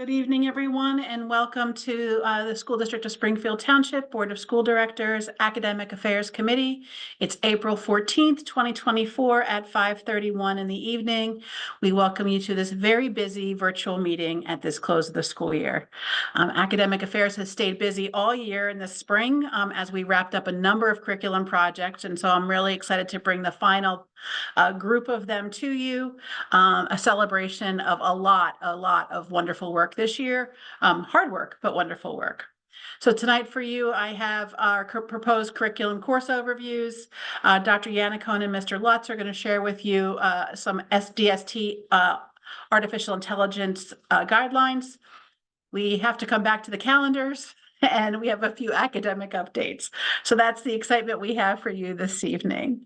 Good evening, everyone, and welcome to the School District of Springfield Township Board of School Directors Academic Affairs Committee. It's April 14th, 2024 at 5:31 in the evening. We welcome you to this very busy virtual meeting at this close of the school year. Academic Affairs has stayed busy all year in the spring as we wrapped up a number of curriculum projects, and so I'm really excited to bring the final group of them to you. A celebration of a lot of wonderful work this year. Hard work, but wonderful work. So tonight for you, I have our proposed curriculum course overviews. Dr. Yannicone and Mr. Lutz are going to share with you some SDST artificial intelligence guidelines. We have to come back to the calendars, and we have a few academic updates. So that's the excitement we have for you this evening.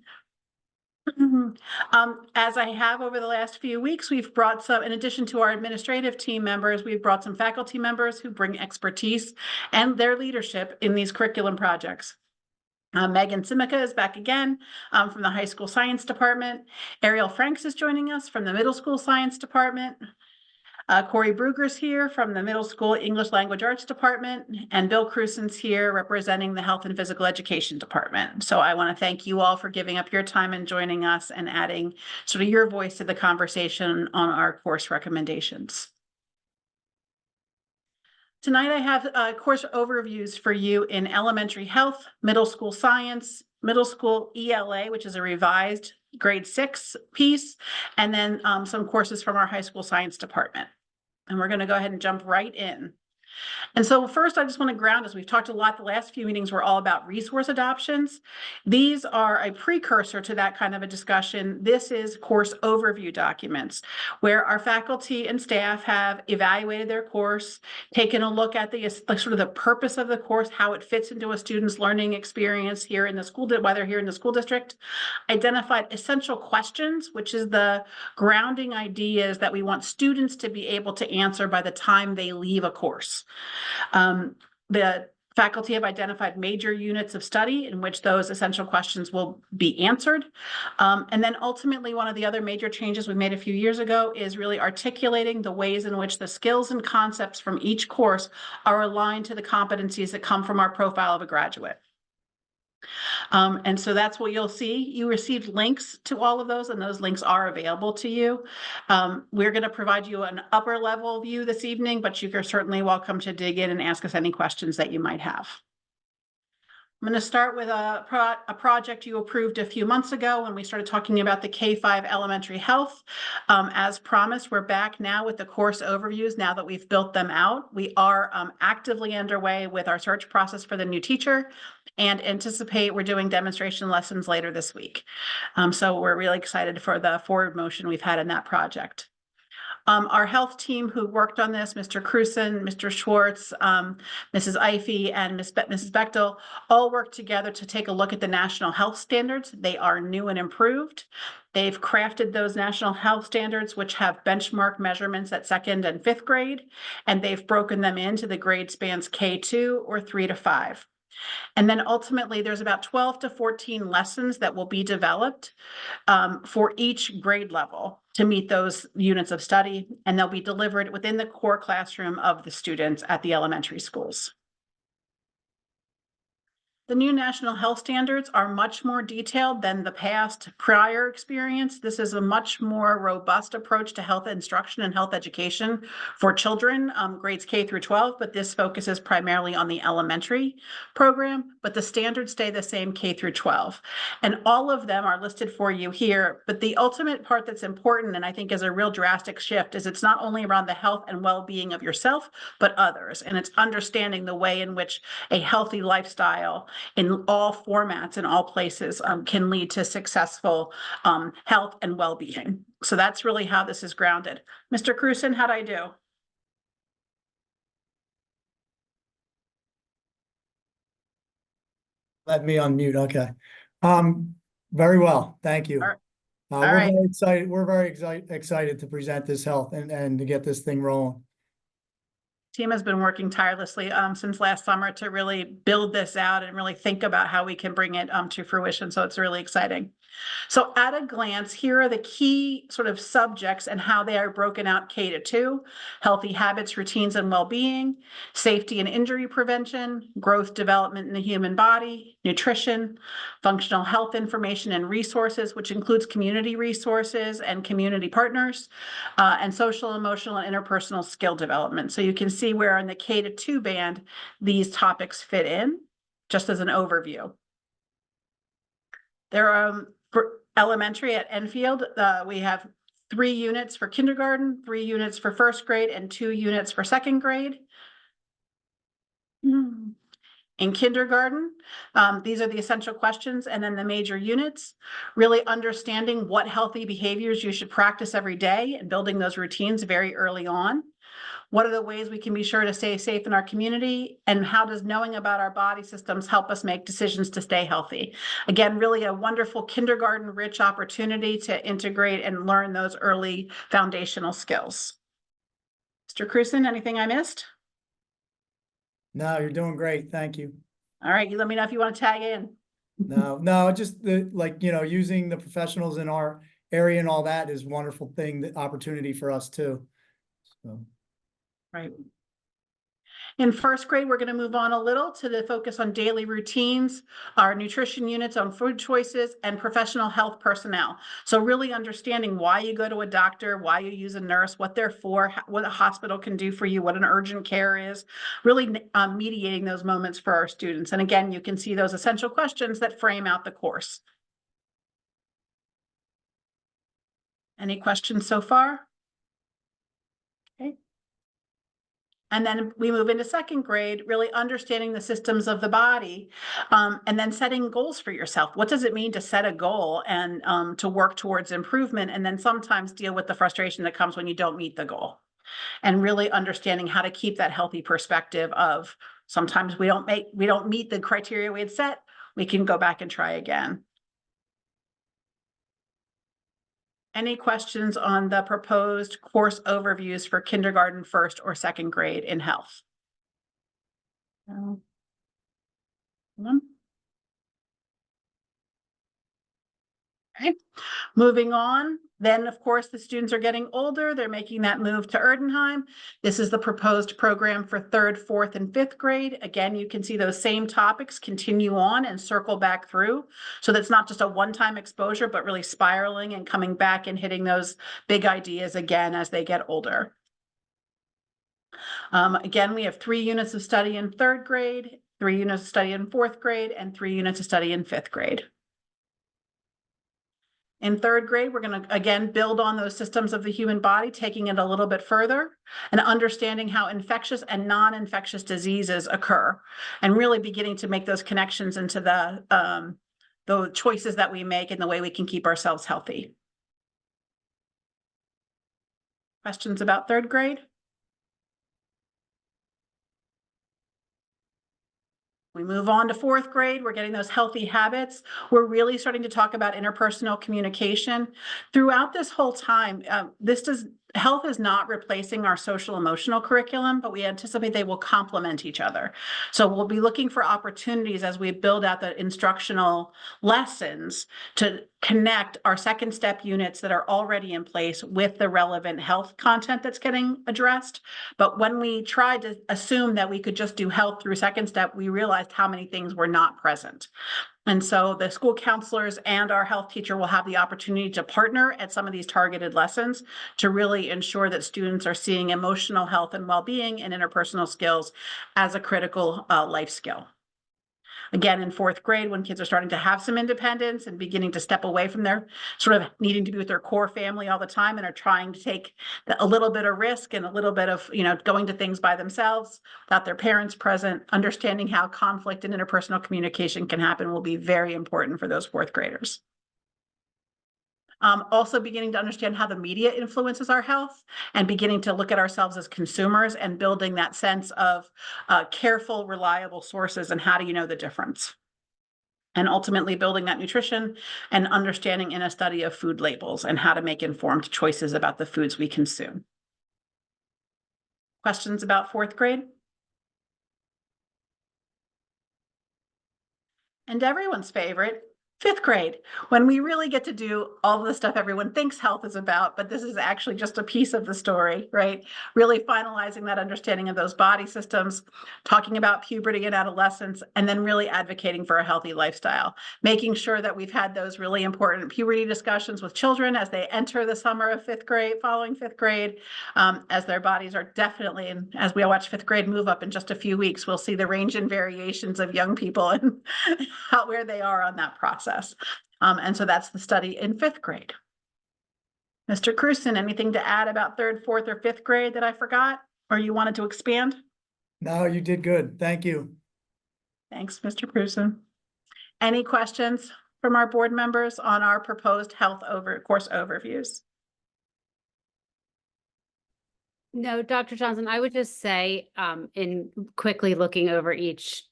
As I have over the last few weeks, we've brought some, in addition to our administrative team members, we've brought some faculty members who bring expertise and their leadership in these curriculum projects. Megan Simica is back again from the high school science department. Ariel Franks is joining us from the middle school science department. Corey Brugger's here from the middle school English language arts department, and Bill Crusen's here representing the health and physical education department. So I want to thank you all for giving up your time and joining us and adding sort of your voice to the conversation on our course recommendations. Tonight I have course overviews for you in elementary health, middle school science, middle school ELA, which is a revised grade 6 piece, and then some courses from our high school science department. And we're going to go ahead and jump right in. And so first, I just want to ground us. We've talked a lot, the last few meetings were all about resource adoptions. These are a precursor to that kind of a discussion. This is course overview documents where our faculty and staff have evaluated their course, taken a look at the sort of the purpose of the course, how it fits into a student's learning experience here in the school, whether here in the school district, identified essential questions, which is the grounding ideas that we want students to be able to answer by the time they leave a course. The faculty have identified major units of study in which those essential questions will be answered. And then ultimately, one of the other major changes we made a few years ago is really articulating the ways in which the skills and concepts from each course are aligned to the competencies that come from our profile of a graduate. And so that's what you'll see. You received links to all of those, and those links are available to you. We're going to provide you an upper level view this evening, but you are certainly welcome to dig in and ask us any questions that you might have. I'm going to start with a project you approved a few months ago when we started talking about the K-5 elementary health. As promised, we're back now with the course overviews now that we've built them out. We are actively underway with our search process for the new teacher and anticipate we're doing demonstration lessons later this week. So we're really excited for the forward motion we've had in that project. Our health team who worked on this, Mr. Crusen, Mr. Schwartz, Mrs. Ify, and Mrs. Bechtel, all worked together to take a look at the national health standards. They are new and improved. They've crafted those national health standards, which have benchmark measurements at 2nd and 5th grade, and they've broken them into the grade spans K2 or 3 to 5. And then ultimately, there's about 12 to 14 lessons that will be developed for each grade level to meet those units of study, and they'll be delivered within the core classroom of the students at the elementary schools. The new national health standards are much more detailed than the past prior experience. This is a much more robust approach to health instruction and health education for children, grades K through 12, but this focuses primarily on the elementary program, but the standards stay the same K through 12. And all of them are listed for you here, but the ultimate part that's important, and I think is a real drastic shift, is it's not only around the health and well-being of yourself, but others. And it's understanding the way in which a healthy lifestyle in all formats in all places can lead to successful health and well-being. So that's really how this is grounded. Mr. Crusen, how'd I do? Let me unmute. Okay. Very well. Thank you. All we're right. very excited. We're very excited to present this health and to get this thing rolling. Team has been working tirelessly since last summer to really build this out and really think about how we can bring it to fruition. So it's really exciting. So at a glance, here are the key sort of subjects and how they are broken out K-2: healthy habits, routines, and well-being, safety and injury prevention, growth, development in the human body, nutrition, functional health information and resources, which includes community resources and community partners, and social, emotional, and interpersonal skill development. So you can see where in the K-2 band, these topics fit in, just as an overview. There are for elementary at Enfield, we have 3 units for kindergarten, 3 units for first grade, and 2 units for second grade. In kindergarten, these are the essential questions and then the major units, really understanding what healthy behaviors you should practice every day and building those routines very early on. What are the ways we can be sure to stay safe in our community? And how does knowing about our body systems help us make decisions to stay healthy? Again, really a wonderful kindergarten-rich opportunity to integrate and learn those early foundational skills. Mr. Cruzen, anything I missed? No, you're doing great. Thank you. All right, you let me know if you want to tag in. No, just like, using the professionals in our area and all that is a wonderful thing, the opportunity for us too. So. Right. In first grade, we're going to move on a little to the focus on daily routines, our nutrition units on food choices, and professional health personnel. So really understanding why you go to a doctor, why you use a nurse, what they're for, what a hospital can do for you, what an urgent care is, really mediating those moments for our students. And again, you can see those essential questions that frame out the course. Any questions so far? Okay. And then we move into second grade, really understanding the systems of the body, and then setting goals for yourself. What does it mean to set a goal and to work towards improvement, and then sometimes deal with the frustration that comes when you don't meet the goal? And really understanding how to keep that healthy perspective of sometimes we don't meet the criteria we had set, we can go back and try again. Any questions on the proposed course overviews for kindergarten, first, or second grade in health? No. Okay, moving on. Then, of course, the students are getting older. They're making that move to Erdenheim. This is the proposed program for third, fourth, and fifth grade. Again, you can see those same topics continue on and circle back through. So that's not just a one-time exposure, but really spiraling and coming back and hitting those big ideas again as they get older. Again, we have 3 units of study in third grade, 3 units of study in fourth grade, and 3 units of study in fifth grade. In third grade, we're going to, again, build on those systems of the human body, taking it a little bit further and understanding how infectious and non-infectious diseases occur, and really beginning to make those connections into the choices that we make and the way we can keep ourselves healthy. Questions about third grade? We move on to fourth grade. We're getting those healthy habits. We're really starting to talk about interpersonal communication. Throughout this whole time, health is not replacing our social emotional curriculum, but we anticipate they will complement each other. So we'll be looking for opportunities as we build out the instructional lessons to connect our second step units that are already in place with the relevant health content that's getting addressed. But when we tried to assume that we could just do health through second step, we realized how many things were not present. And so the school counselors and our health teacher will have the opportunity to partner at some of these targeted lessons to really ensure that students are seeing emotional health and well-being and interpersonal skills as a critical life skill. Again, in fourth grade, when kids are starting to have some independence and beginning to step away from their sort of needing to be with their core family all the time and are trying to take a little bit of risk and a little bit of, going to things by themselves without their parents present, understanding how conflict and interpersonal communication can happen will be very important for those fourth graders. Also beginning to understand how the media influences our health and beginning to look at ourselves as consumers and building that sense of careful, reliable sources and how do you know the difference? And ultimately building that nutrition and understanding in a study of food labels and how to make informed choices about the foods we consume. Questions about fourth grade? And everyone's favorite, Fifth grade, when we really get to do all the stuff everyone thinks health is about, but this is actually just a piece of the story, right? Really finalizing that understanding of those body systems, talking about puberty and adolescence, and then really advocating for a healthy lifestyle, making sure that we've had those really important puberty discussions with children as they enter the summer of fifth grade, following fifth grade, as their bodies are definitely, and as we watch fifth grade move up in just a few weeks, we'll see the range and variations of young people and how, where they are on that process. And so that's the study in fifth grade. Mr. Cruson, anything to add about third, fourth, or fifth grade that I forgot, or you wanted to expand? No, you did good. Thank you. Thanks, Mr. Cruson. Any questions from our board members on our proposed health course overviews? No, Dr. Johnson, I would just say, in quickly looking over each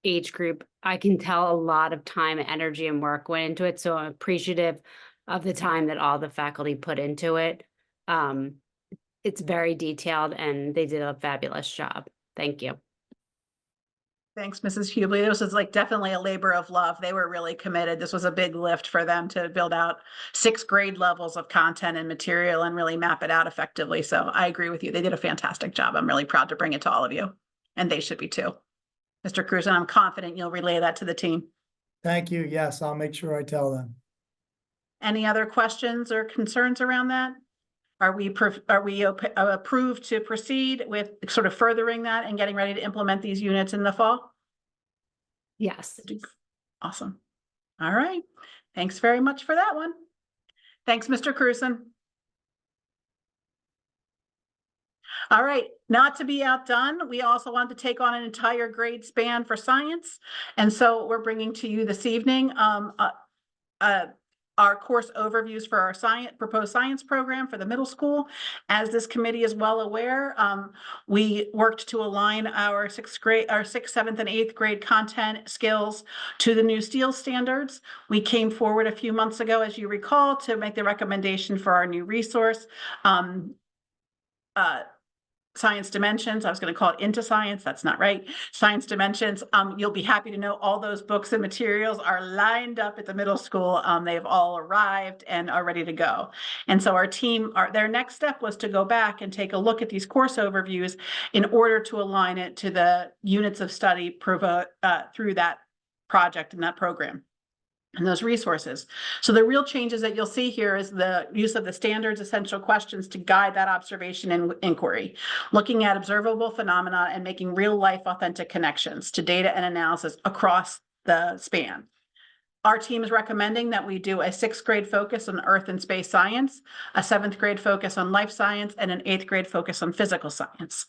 age group, I can tell a lot of time, energy, and work went into it. So I'm appreciative of the time that all the faculty put into it. It's very detailed and they did a fabulous job. Thank you. Thanks, Mrs. Hubley. This is like definitely a labor of love. They were really committed. This was a big lift for them to build out 6th grade levels of content and material and really map it out effectively. So I agree with you. They did a fantastic job. I'm really proud to bring it to all of you, and they should be too. Mr. Cruz, and I'm confident you'll relay that to the team. Thank you. Yes, I'll make sure I tell them. Any other questions or concerns around that? Are we approved to proceed with sort of furthering that and getting ready to implement these units in the fall? Yes. Awesome. All right. Thanks very much for that one. Thanks, Mr. Cruson. All right, not to be outdone, we also want to take on an entire grade span for science. And so we're bringing to you this evening our course overviews for our proposed science program for the middle school. As this committee is well aware, we worked to align our 6th, 7th, and 8th grade content skills to the new STEEL standards. We came forward a few months ago, as you recall, to make the recommendation for our new resource, Science Dimensions. I was going to call it Into Science. That's not right. Science Dimensions. You'll be happy to know all those books and materials are lined up at the middle school. They've all arrived and are ready to go. And so our team, their next step was to go back and take a look at these course overviews in order to align it to the units of study through that project and that program and those resources. So the real changes that you'll see here is the use of the standards essential questions to guide that observation and inquiry, looking at observable phenomena and making real life authentic connections to data and analysis across the span. Our team is recommending that we do a 6th grade focus on earth and space science, a 7th grade focus on life science, and an 8th grade focus on physical science.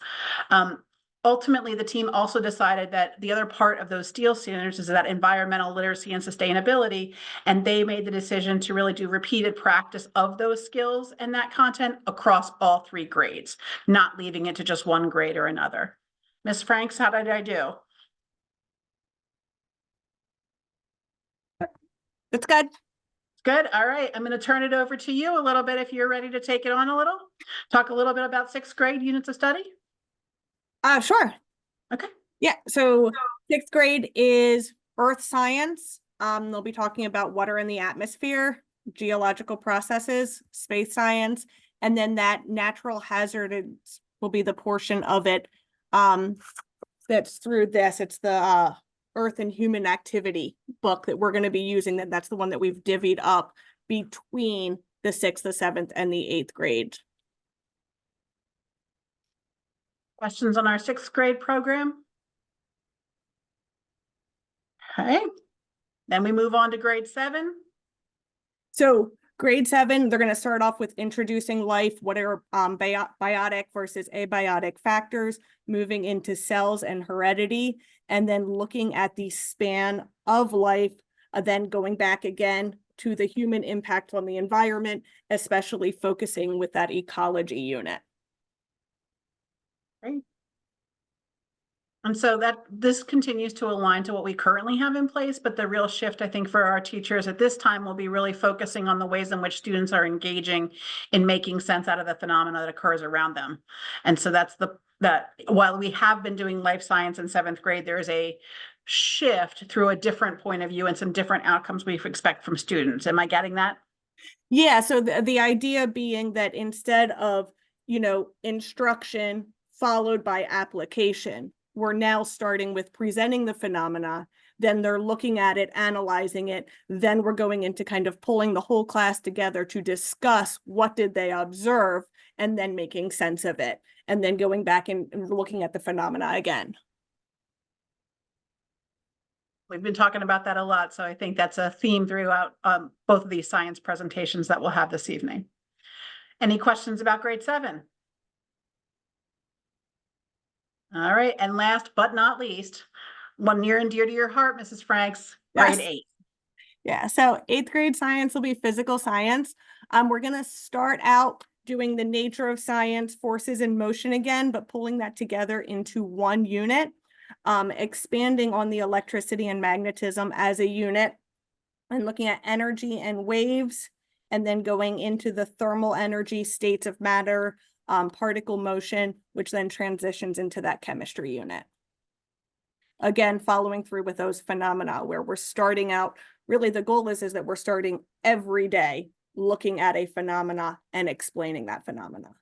Ultimately, the team also decided that the other part of those STEEL standards is that environmental literacy and sustainability, and they made the decision to really do repeated practice of those skills and that content across all 3 grades, not leaving it to just one grade or another. Ms. Franks, how did I do? That's good. Good. All right. I'm going to turn it over to you a little bit if you're ready to take it on a little. Talk a little bit about 6th grade units of study. Sure. Okay. Yeah, so 6th grade is earth science. They'll be talking about water in the atmosphere, geological processes, space science, and then that natural hazards will be the portion of it that's through this. It's the Earth and Human Activity book that we're going to be using. That's the one that we've divvied up between the 6th, the 7th, and the 8th grade. Questions on our 6th grade program? Okay. Then we move on to grade 7. So grade 7, they're going to start off with introducing life, what are biotic versus abiotic factors, moving into cells and heredity, and then looking at the span of life, then going back again to the human impact on the environment, especially focusing with that ecology unit. Right. And so that this continues to align to what we currently have in place, but the real shift, I think, for our teachers at this time will be really focusing on the ways in which students are engaging in making sense out of the phenomena that occurs around them. And so that's that while we have been doing life science in 7th grade, there is a shift through a different point of view and some different outcomes we expect from students. Am I getting that? Yeah, so the idea being that instead of, instruction followed by application, we're now starting with presenting the phenomena, then they're looking at it, analyzing it, then we're going into kind of pulling the whole class together to discuss what did they observe, and then making sense of it, and then going back and looking at the phenomena again. We've been talking about that a lot, so I think that's a theme throughout both of these science presentations that we'll have this evening. Any questions about grade 7? All right, and last but not least, one near and dear to your heart, Mrs. Franks, grade Yes. 8. Yeah, so 8th grade science will be physical science. We're gonna start out doing the nature of science, forces in motion again, but pulling that together into one unit, expanding on the electricity and magnetism as a unit, and looking at energy and waves, and then going into the thermal energy, states of matter, particle motion, which then transitions into that chemistry unit. Again, following through with those phenomena where we're starting out, really the goal is that we're starting every day looking at a phenomena and explaining that phenomena.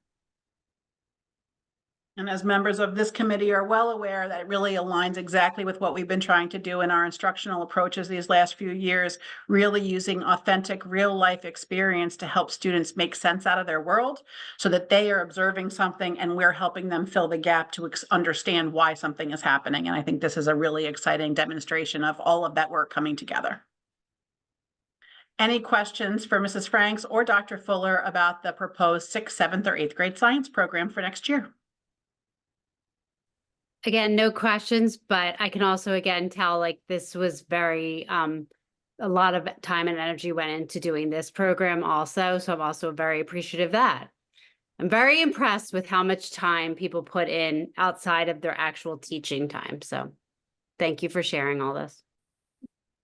And as members of this committee are well aware, that it really aligns exactly with what we've been trying to do in our instructional approaches these last few years, really using authentic real life experience to help students make sense out of their world so that they are observing something and we're helping them fill the gap to understand why something is happening. And I think this is a really exciting demonstration of all of that work coming together. Any questions for Mrs. Franks or Dr. Fuller about the proposed 6th, 7th, or 8th grade science program for next year? Again, no questions, but I can also again tell like this was very, a lot of time and energy went into doing this program also. So I'm also very appreciative of that. I'm very impressed with how much time people put in outside of their actual teaching time. So thank you for sharing all this.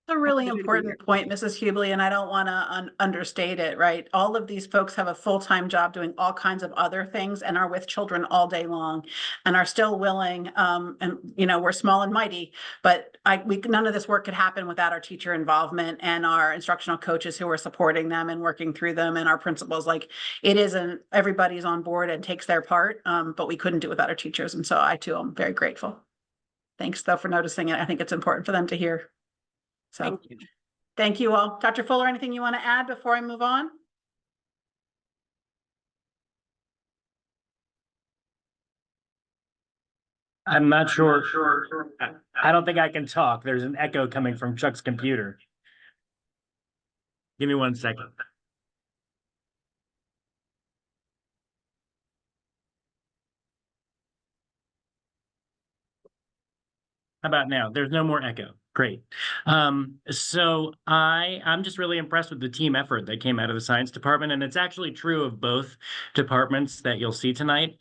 A really Pleasure to be important point, Mrs. Hubley, and I don't want to understate it, right? All of these folks have a full-time job doing all kinds of other things and are with children all day long and are still willing, and we're small and mighty, but none of this work could happen without our teacher involvement and our instructional coaches who are supporting them and working through them, and our principals. Like, it isn't everybody's on board and takes their part, but we couldn't do it without our teachers, and so I too am very grateful. Thanks though for noticing it. I think it's important for them to hear. So thank you all. Dr. Fuller, anything you want to add before I move on? I'm not sure. I don't think I can talk. There's an echo coming from Chuck's computer. Give me 1 second. How about now? There's no more echo. Great. So I'm just really impressed with the team effort that came out of the science department, and it's actually true of both departments that you'll see tonight.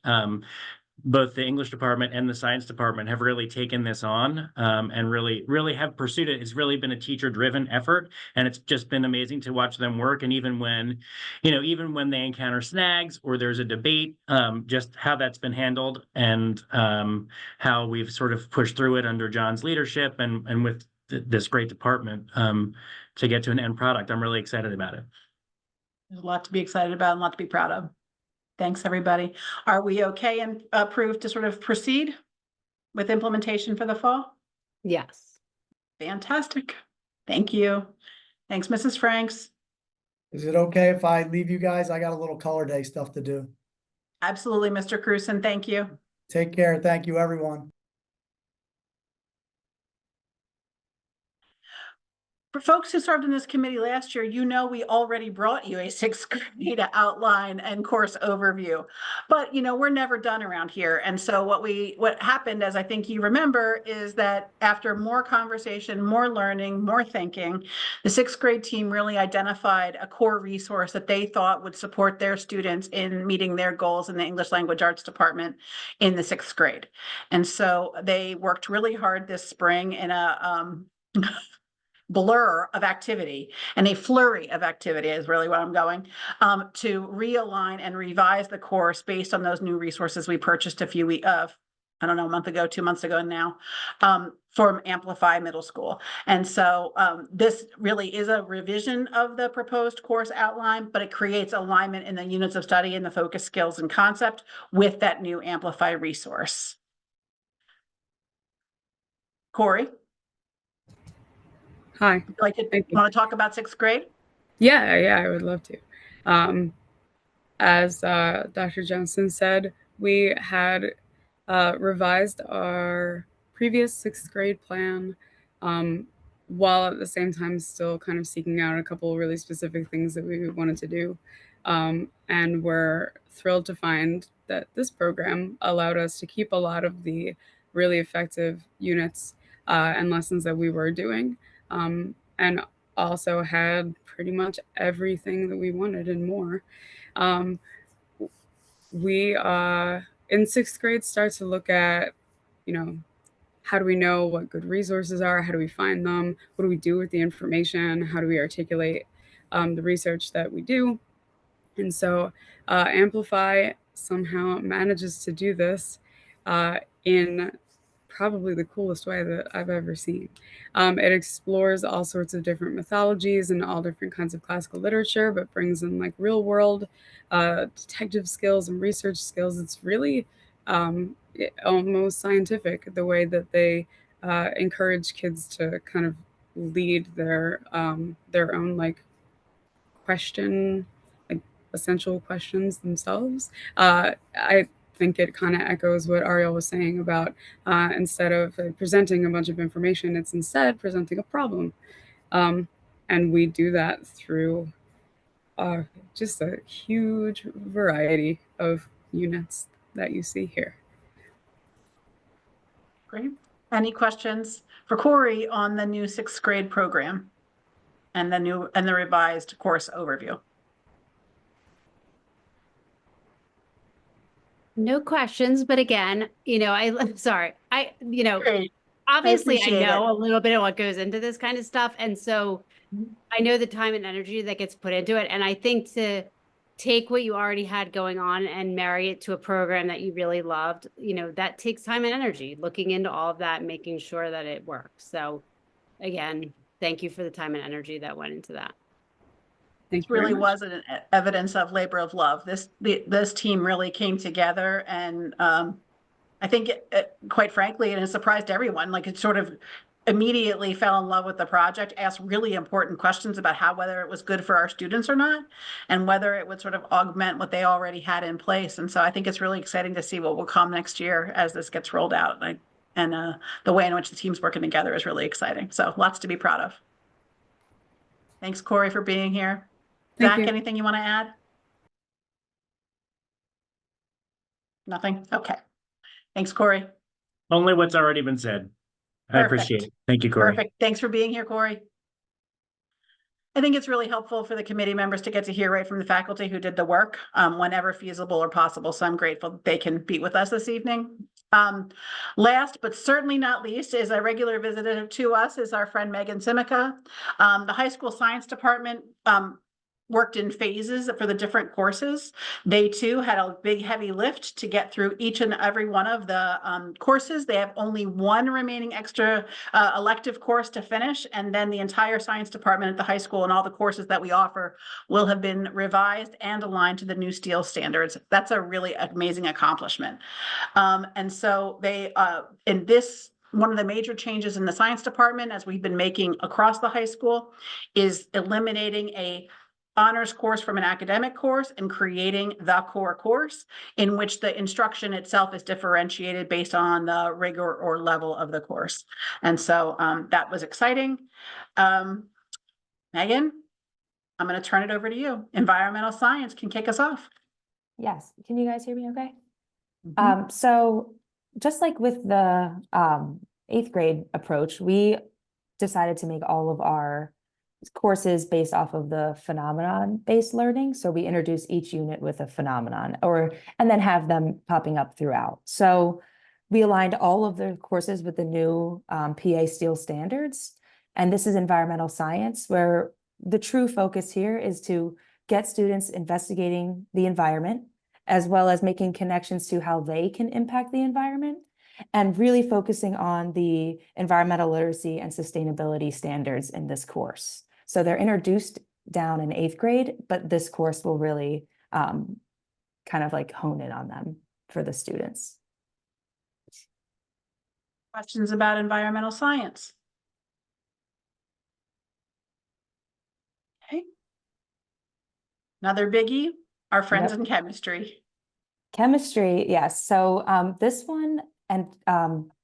Both the English department and the science department have really taken this on, and really have pursued it. It's really been a teacher-driven effort, and it's just been amazing to watch them work. And even when they encounter snags or there's a debate, just how that's been handled and how we've sort of pushed through it under John's leadership and with this great department to get to an end product. I'm really excited about it. There's a lot to be excited about and a lot to be proud of. Thanks, everybody. Are we okay and approved to sort of proceed with implementation for the fall? Yes. Fantastic. Thank you. Thanks, Mrs. Franks. Is it okay if I leave you guys? I got a little color day stuff to do. Absolutely, Mr. Cruson. Thank you. Take care. Thank you, everyone. For folks who served in this committee last year, we already brought you a 6th grade outline and course overview, but we're never done around here. And so what happened, as I think you remember, is that after more conversation, more learning, more thinking, the 6th grade team really identified a core resource that they thought would support their students in meeting their goals in the English Language Arts department in the 6th grade. And so they worked really hard this spring in a blur of activity and a flurry of activity is really what I'm going, to realign and revise the course based on those new resources we purchased a few I don't know, a month ago, 2 months ago now, from Amplify Middle School. And so this really is a revision of the proposed course outline, but it creates alignment in the units of study and the focus skills and concept with that new Amplify resource. Corey, Hi. like to Thank you. want to talk about 6th grade? Yeah, I would love to. As Dr. Johnson said, we had revised our previous 6th grade plan, while at the same time still kind of seeking out a couple really specific things that we wanted to do. And we're thrilled to find that this program allowed us to keep a lot of the really effective units and lessons that we were doing, and also had pretty much everything that we wanted and more. We in 6th grade start to look at, how do we know what good resources are? How do we find them? What do we do with the information? How do we articulate the research that we do? And so Amplify somehow manages to do this in probably the coolest way that I've ever seen. It explores all sorts of different mythologies and all different kinds of classical literature, but brings in like real world detective skills and research skills. It's really almost scientific, the way that they encourage kids to kind of lead their own like question, like essential questions themselves. I think it kind of echoes what Ariel was saying about instead of presenting a bunch of information, it's instead presenting a problem. And we do that through just a huge variety of units that you see here. Great. Any questions for Corey on the new 6th grade program and the revised course overview? No questions, but again, I'm sorry. Great. Obviously I appreciate know a little bit of what goes into this kind of stuff. And so I know the time and energy that gets put into it. And I think to take what you already had going on and marry it to a program that you really loved, that takes time and energy, looking into all of that, making sure that it works. So again, thank you for the time and energy that went into that. Thank It you very really much. was an evidence of labor of love. This team really came together, and I think quite frankly, and it surprised everyone, like it sort of immediately fell in love with the project, asked really important questions about whether it was good for our students or not, and whether it would sort of augment what they already had in place. And so I think it's really exciting to see what will come next year as this gets rolled out. And the way in which the team's working together is really exciting. So lots to be proud of. Thanks, Corey, for being here. Thank Zach, you. anything you want to add? Nothing? Okay. Thanks, Corey. Only what's already been said. I appreciate Perfect. it. Thank you, Corey. Perfect. Thanks for being here, Corey. I think it's really helpful for the committee members to get to hear right from the faculty who did the work whenever feasible or possible. So I'm grateful that they can be with us this evening. Last but certainly not least is a regular visitor to us is our friend Megan Simica. The high school science department worked in phases for the different courses. They too had a big heavy lift to get through each and every one of the courses. They have only one remaining extra elective course to finish, and then the entire science department at the high school and all the courses that we offer will have been revised and aligned to the new STEEL standards. That's a really amazing accomplishment. And so they, in this, one of the major changes in the science department, as we've been making across the high school, is eliminating a honors course from an academic course and creating the core course in which the instruction itself is differentiated based on the rigor or level of the course. And so that was exciting. Megan, I'm going to turn it over to you. Environmental science can kick us off. Yes, can you guys hear me okay? Mhm. So just like with the 8th grade approach, we decided to make all of our courses based off of the phenomenon-based learning. So we introduce each unit with a phenomenon and then have them popping up throughout. So we aligned all of the courses with the new PA STEEL standards. And this is environmental science, where the true focus here is to get students investigating the environment, as well as making connections to how they can impact the environment. and really focusing on the environmental literacy and sustainability standards in this course. So they're introduced down in 8th grade, but this course will really kind of like hone in on them for the students. Questions about environmental science? Okay. Another biggie, our friends Yep. in chemistry. Chemistry, yes. So this one, and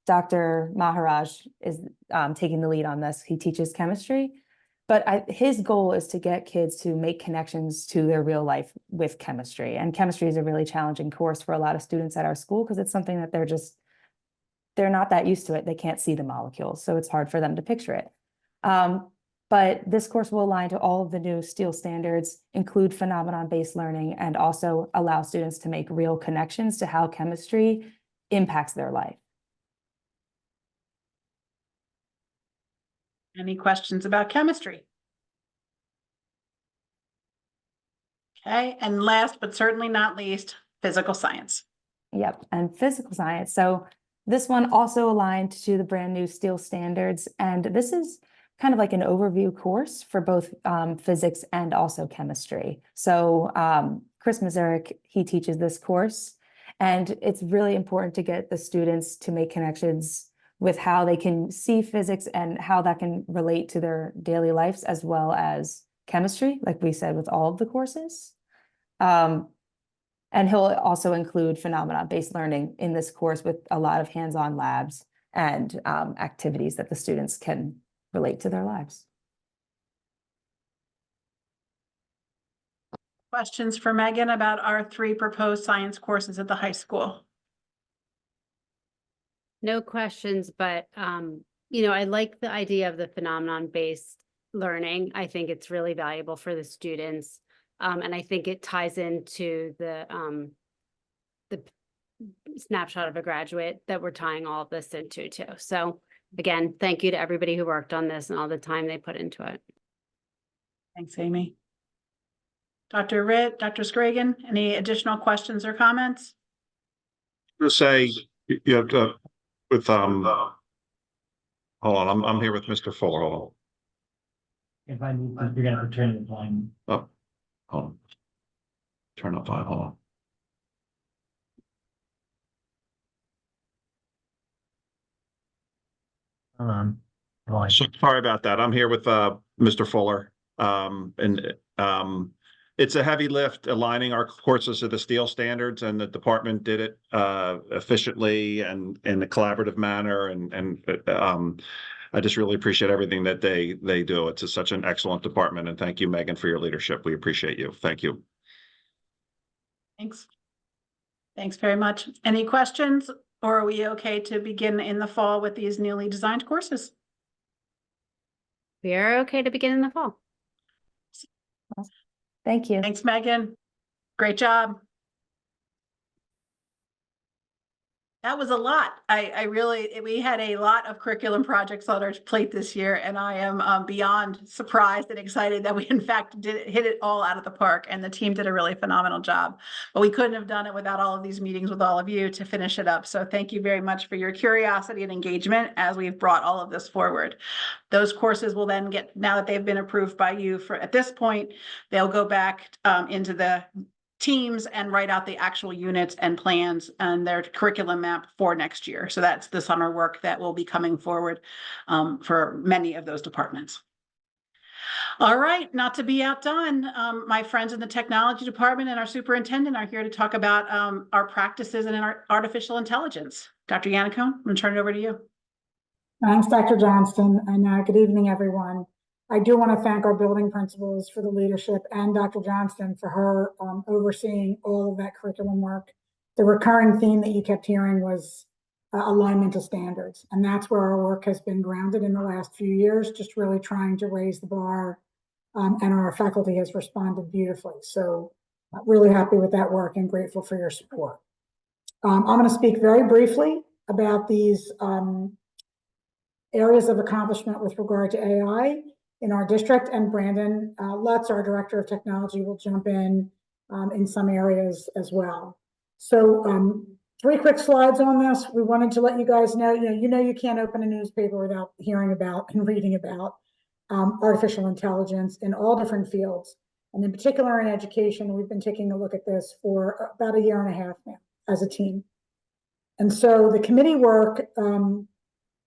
Dr. Maharaj is taking the lead on this. He teaches chemistry, but his goal is to get kids to make connections to their real life with chemistry. And chemistry is a really challenging course for a lot of students at our school because it's something that they're not that used to it. They can't see the molecules, so it's hard for them to picture it. But this course will align to all of the new STEEL standards, include phenomenon-based learning, and also allow students to make real connections to how chemistry impacts their life. Any questions about chemistry? Okay, and last but certainly not least, physical science. Yep, and physical science. So this one also aligned to the brand new STEEL standards, and this is kind of like an overview course for both physics and also chemistry. So Chris Mazurek, he teaches this course, and it's really important to get the students to make connections with how they can see physics and how that can relate to their daily lives, as well as chemistry, like we said, with all of the courses. And he'll also include phenomenon-based learning in this course with a lot of hands-on labs and activities that the students can relate to their lives. Questions for Megan about our 3 proposed science courses at the high school? No questions, but you know, I like the idea of the phenomenon-based learning. I think it's really valuable for the students. And I think it ties into the snapshot of a graduate that we're tying all of this into too. So again, thank you to everybody who worked on this and all the time they put into it. Thanks, Amy. Dr. Ritt, Dr. Scragan, any additional questions or comments? To say you have to with hold on, I'm here with Mr. Fuller. Hold If I need, you're gonna return the line. on. Oh, hold on. Turn up volume. Hold on. So sorry about that. I'm here with Mr. Fuller. It's a heavy lift aligning our courses to the STEEL standards, and the department did it efficiently and in a collaborative manner. I just really appreciate everything that they do. It's such an excellent department, and thank you, Megan, for your leadership. We appreciate you. Thank you. Thanks. Thanks very much. Any questions, or are we okay to begin in the fall with these newly designed courses? We are okay to begin in the fall. Thank you. Thanks, Megan. Great job. That was a lot. We had a lot of curriculum projects on our plate this year, and I am beyond surprised and excited that we in fact hit it all out of the park, and the team did a really phenomenal job. But we couldn't have done it without all of these meetings with all of you to finish it up. So thank you very much for your curiosity and engagement as we've brought all of this forward. Those courses will then get, now that they've been approved by you for at this point, they'll go back into the teams and write out the actual units and plans and their curriculum map for next year. So that's the summer work that will be coming forward for many of those departments. All right, not to be outdone, my friends in the technology department and our superintendent are here to talk about our practices in our artificial intelligence. Dr. Yannico, I'm going to turn it over to you. Thanks, Dr. Johnston, and good evening, everyone. I do want to thank our building principals for the leadership and Dr. Johnston for her overseeing all of that curriculum work. The recurring theme that you kept hearing was alignment to standards, and that's where our work has been grounded in the last few years, just really trying to raise the bar, and our faculty has responded beautifully. So really happy with that work and grateful for your support. I'm going to speak very briefly about these areas of accomplishment with regard to AI in our district, and Brandon Lutz, our Director of Technology, will jump in some areas as well. So 3 quick slides on this. We wanted to let you guys know, you can't open a newspaper without hearing about and reading about artificial intelligence in all different fields. And in particular in education, we've been taking a look at this for about a year and a half now as a team. And so the committee work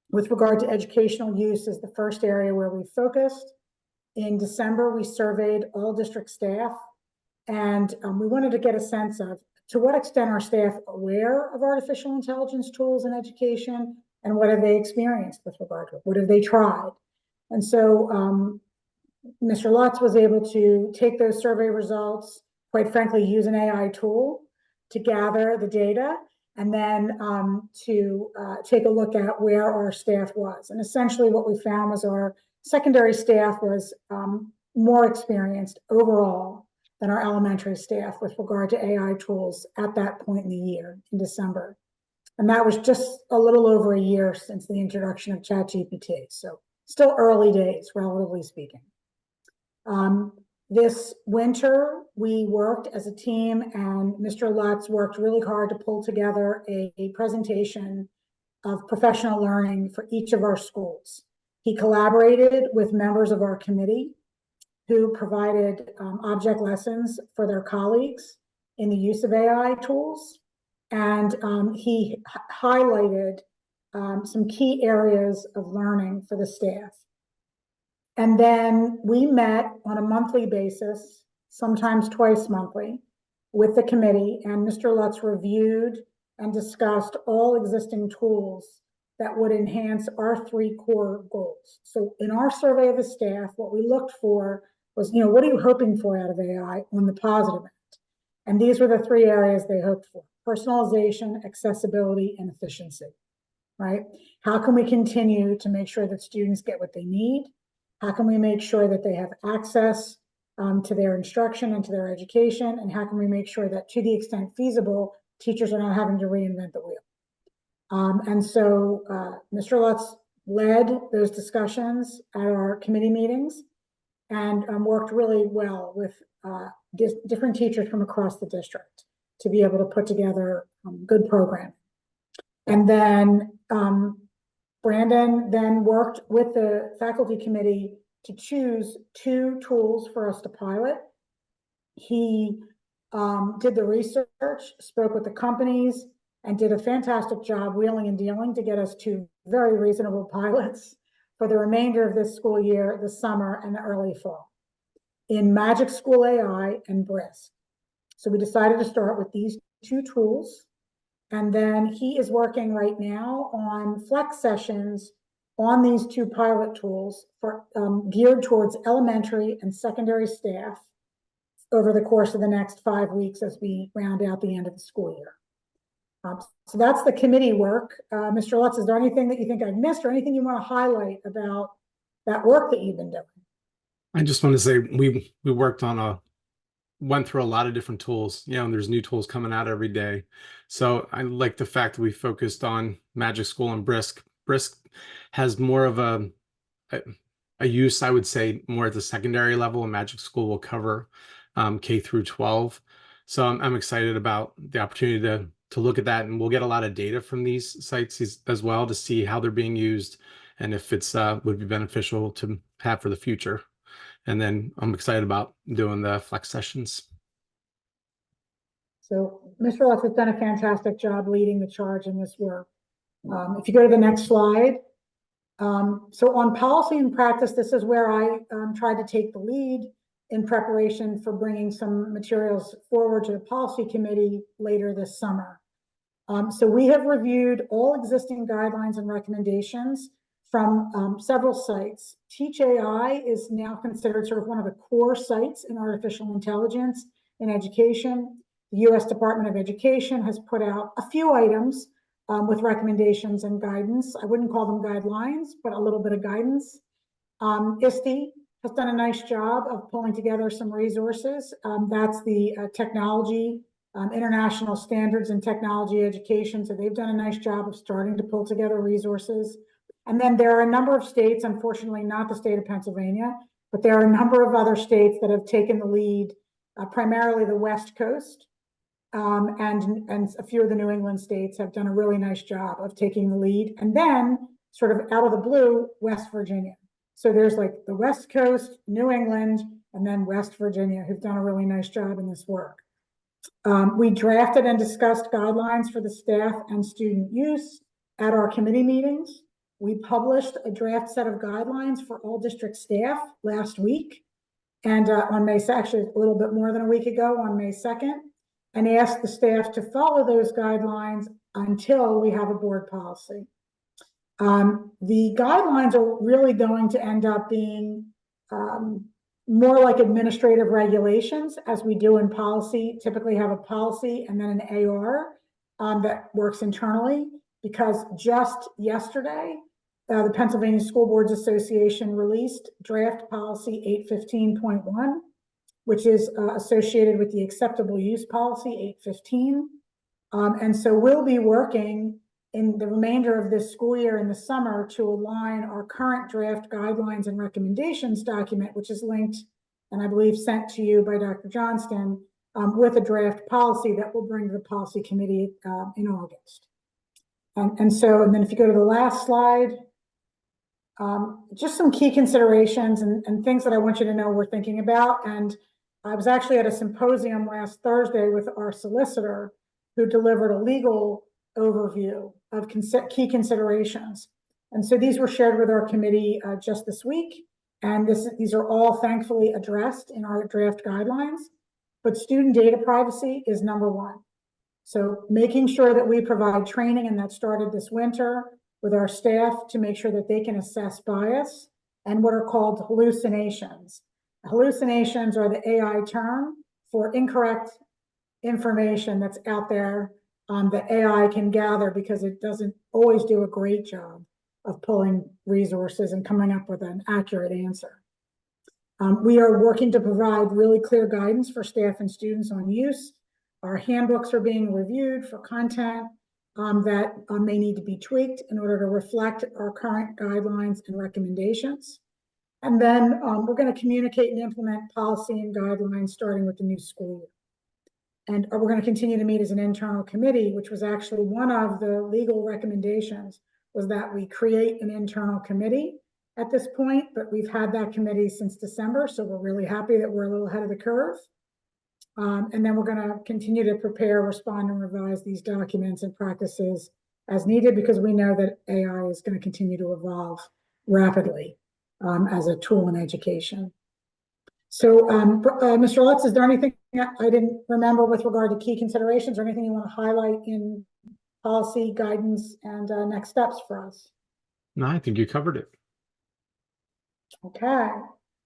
with regard to educational use is the first area where we focused. In December, we surveyed all district staff, and we wanted to get a sense of to what extent are staff aware of artificial intelligence tools in education, and what have they experienced with regard to it? What have they tried? And so Mr. Lutz was able to take those survey results, quite frankly, use an AI tool to gather the data, and then to take a look at where our staff was. And essentially what we found was our secondary staff was more experienced overall than our elementary staff with regard to AI tools at that point in the year, in December. And that was just a little over a year since the introduction of ChatGPT. So still early days, relatively speaking. This winter, we worked as a team, and Mr. Lutz worked really hard to pull together a presentation of professional learning for each of our schools. He collaborated with members of our committee who provided object lessons for their colleagues in the use of AI tools. And he highlighted some key areas of learning for the staff. And then we met on a monthly basis, sometimes twice monthly, with the committee, and Mr. Lutz reviewed and discussed all existing tools that would enhance our 3 core goals. So in our survey of the staff, what we looked for was, what are you hoping for out of AI on the positive end? And these were the 3 areas they hoped for: personalization, accessibility, and efficiency, right? How can we continue to make sure that students get what they need? How can we make sure that they have access to their instruction and to their education? And how can we make sure that, to the extent feasible, teachers are not having to reinvent the wheel? And so Mr. Lutz led those discussions at our committee meetings and worked really well with different teachers from across the district to be able to put together good programming. And then Brandon then worked with the faculty committee to choose 2 tools for us to pilot. He did the research, spoke with the companies, and did a fantastic job wheeling and dealing to get us 2 very reasonable pilots for the remainder of this school year, the summer, and the early fall in Magic School AI and Brisk. So we decided to start with these 2 tools. And then he is working right now on flex sessions on these 2 pilot tools for geared towards elementary and secondary staff over the course of the next 5 weeks as we round out the end of the school year. So that's the committee work. Mr. Lutz, is there anything that you think I've missed or anything you want to highlight about that work that you've been doing? I just want to say we went through a lot of different tools, and there's new tools coming out every day. So I like the fact that we focused on Magic School and Brisk. Brisk has more of a use, I would say, more at the secondary level, and Magic School will cover K through 12. So I'm excited about the opportunity to look at that, and we'll get a lot of data from these sites as well to see how they're being used and if it's would be beneficial to have for the future. And then I'm excited about doing the flex sessions. So Mr. Lutz has done a fantastic job leading the charge in this work. If you go to the next slide. So on policy and practice, this is where I tried to take the lead in preparation for bringing some materials forward to the policy committee later this summer. So we have reviewed all existing guidelines and recommendations from several sites. Teach AI is now considered sort of one of the core sites in artificial intelligence in education. The U.S. Department of Education has put out a few items with recommendations and guidance. I wouldn't call them guidelines, but a little bit of guidance. SDST has done a nice job of pulling together some resources. That's the technology, international standards in technology education. So they've done a nice job of starting to pull together resources. And then there are a number of states, unfortunately not the state of Pennsylvania, but there are a number of other states that have taken the lead, primarily the West Coast, and a few of the New England states have done a really nice job of taking the lead. And then sort of out of the blue, West Virginia. So there's like the West Coast, New England, and then West Virginia who've done a really nice job in this work. We drafted and discussed guidelines for the staff and student use at our committee meetings. We published a draft set of guidelines for all district staff last week. And on May, actually a little bit more than a week ago, on May 2nd, and asked the staff to follow those guidelines until we have a board policy. The guidelines are really going to end up being more like administrative regulations, as we do in policy, typically have a policy and then an AR that works internally, because just yesterday, the Pennsylvania School Boards Association released draft policy 815.1, which is associated with the acceptable use policy 815. And so we'll be working in the remainder of this school year in the summer to align our current draft guidelines and recommendations document, which is linked and I believe sent to you by Dr. Johnston, with a draft policy that will bring to the policy committee in August. And then if you go to the last slide, just some key considerations and things that I want you to know we're thinking about. And I was actually at a symposium last Thursday with our solicitor who delivered a legal overview of key considerations. And so these were shared with our committee just this week. And these are all thankfully addressed in our draft guidelines. But student data privacy is number one. So making sure that we provide training, and that started this winter, with our staff to make sure that they can assess bias and what are called hallucinations. Hallucinations are the AI term for incorrect information that's out there that AI can gather because it doesn't always do a great job of pulling resources and coming up with an accurate answer. We are working to provide really clear guidance for staff and students on use. Our handbooks are being reviewed for content that may need to be tweaked in order to reflect our current guidelines and recommendations. And then we're going to communicate and implement policy and guidelines starting with the new school year. And we're going to continue to meet as an internal committee, which was actually one of the legal recommendations, was that we create an internal committee at this point, but we've had that committee since December, so we're really happy that we're a little ahead of the curve. And then we're going to continue to prepare, respond, and revise these documents and practices as needed, because we know that AI is going to continue to evolve rapidly as a tool in education. So, Mr. Lutz, is there anything I didn't remember with regard to key considerations, or anything you want to highlight in policy, guidance, and next steps for us? No, I think you covered it. Okay.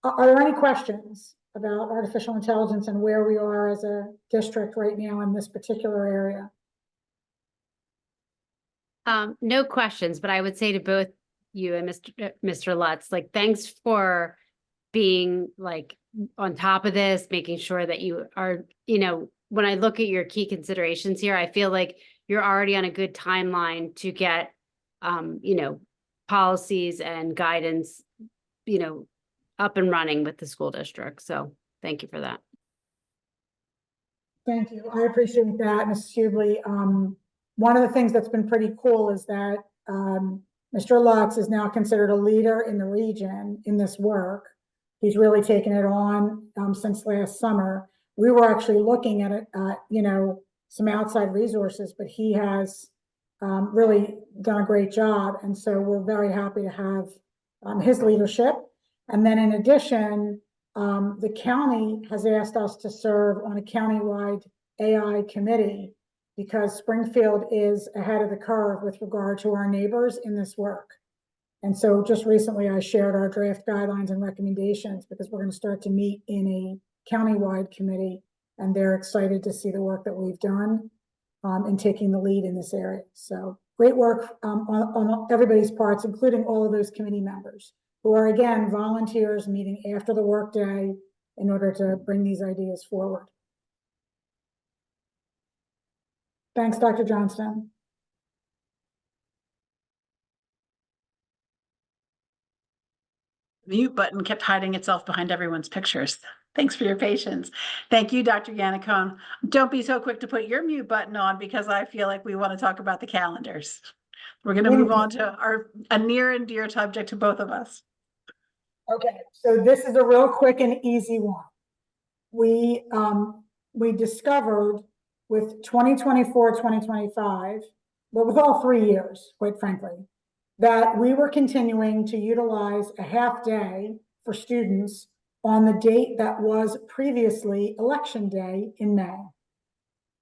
Are there any questions about artificial intelligence and where we are as a district right now in this particular area? No questions, but I would say to both you and Mr. Lutz, like, thanks for being like on top of this, making sure that you are, when I look at your key considerations here, I feel like you're already on a good timeline to get, policies and guidance, up and running with the school district. So thank you for that. Thank you. I appreciate that, Mrs. Hubley. One of the things that's been pretty cool is that Mr. Lutz is now considered a leader in the region in this work. He's really taken it on since last summer. We were actually looking at it, some outside resources, but he has really done a great job. And so we're very happy to have his leadership. And then in addition, the county has asked us to serve on a countywide AI committee, because Springfield is ahead of the curve with regard to our neighbors in this work. And so just recently I shared our draft guidelines and recommendations, because we're going to start to meet in a countywide committee, and they're excited to see the work that we've done in taking the lead in this area. So great work on everybody's parts, including all of those committee members, who are, again, volunteers meeting after the workday in order to bring these ideas forward. Thanks, Dr. Johnston. mute button kept hiding itself behind everyone's pictures. Thanks for your patience. Thank you, Dr. Yannicone. Don't be so quick to put your mute button on because I feel like we want to talk about the calendars. We're going to move on to a near and dear subject to both of us. Okay, so this is a real quick and easy one. We discovered with 2024, 2025, but with all 3 years, quite frankly, that we were continuing to utilize a half day for students on the date that was previously election day in May.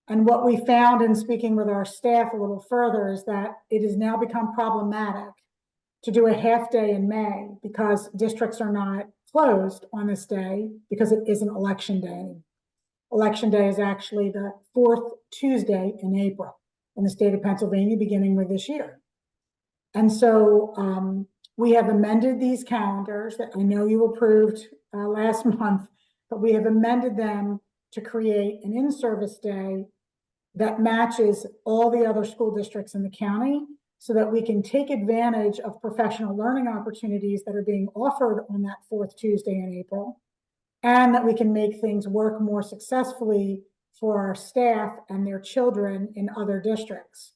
And what we found in speaking with our staff a little further is that it has now become problematic to do a half day in May because districts are not closed on this day because it isn't election day. Election day is actually the 4th Tuesday in April in the state of Pennsylvania, beginning with this year. And so we have amended these calendars that I know you approved last month, but we have amended them to create an in-service day that matches all the other school districts in the county so that we can take advantage of professional learning opportunities that are being offered on that 4th Tuesday in April, and that we can make things work more successfully for our staff and their children in other districts,